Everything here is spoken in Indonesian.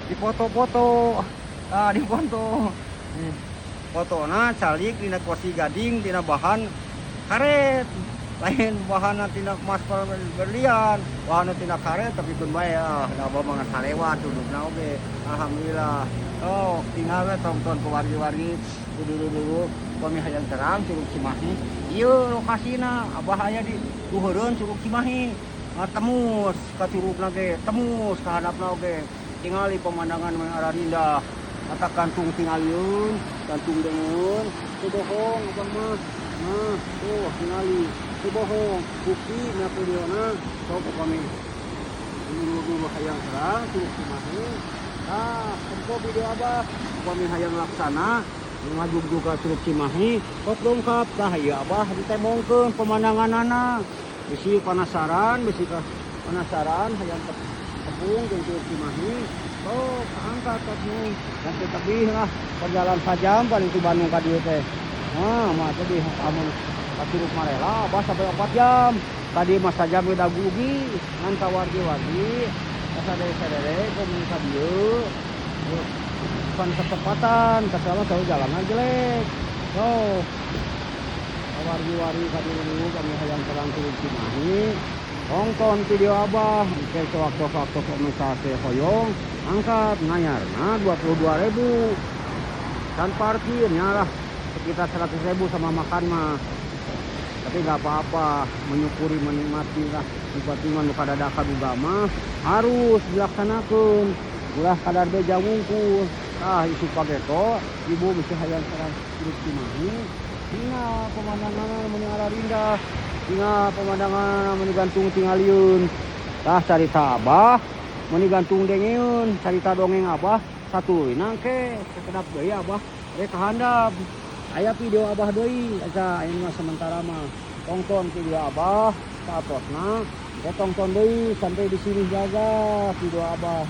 dipoto-foto. Nah, dipoto. Fotona calik dina kursi gading dina bahan karet. Lain bahan tina emas berlian, bahan tina karet tapi kun bae naba mangan salewat dudukna oge. Alhamdulillah. Oh, tinggal we tonton ke wargi-wargi dulu kami hayang terang Curug Cimahi. Ieu lokasina abah aya di luhureun Curug Cimahi. Temus ka curugna ge, temus ka handapna oge. Tingali pemandangan mah ararindah. Eta kantung tingalieun, kantung dengeun, teu bohong abang mah. Nah, tuh tingali, teu bohong. Bukti na videona sok kami. Dulu hayang terang Curug Cimahi. Nah, tempo video abah kami hayang laksana ngajug juga Curug Cimahi. Kok dongkap tah ieu abah ditemongkeun pemandanganana. Bisi penasaran hayang tepung jeung Curug Cimahi. Oh, angkat tadi. Nanti tebih lah perjalanan sajam paling ti Bandung ka dieu teh. Nah, mah tadi amun ka Curug Marela abah sampai 4 jam. Tadi mah sajam we dagugi ngan ka wargi-wargi. Sadere-sadere komun ka dieu. Bukan kecepatan, kesalahan tahu jalannya jelek. So, wargi-wargi ka dieu kami hayang terang Curug Cimahi. Tonton video abah, ke sewaktu-waktu komunikasi hoyong, angkat ngayarna 22.000. Dan parkirnya lah sekitar 100.000 sama makan mah. Tapi nggak apa-apa, menyukuri menikmati lah. Tiba-tiba nu kadadaka duga mah harus dilaksanakan. Ulah kadar beja wungkul. Isu pageto, ibu mesti hayang terang Curug Cimahi. Tinggal pemandangan mun ararindah. Tinggal pemandangan mun gantung tingalieun. Tah carita abah mun gantung dengeun, carita dongeng abah satulina ke sekedap deui abah rek kahandap. Aya video abah deui, aja ini mah sementara mah. Tonton video abah saatosna, tonton deui sampai di sini jaga video abah.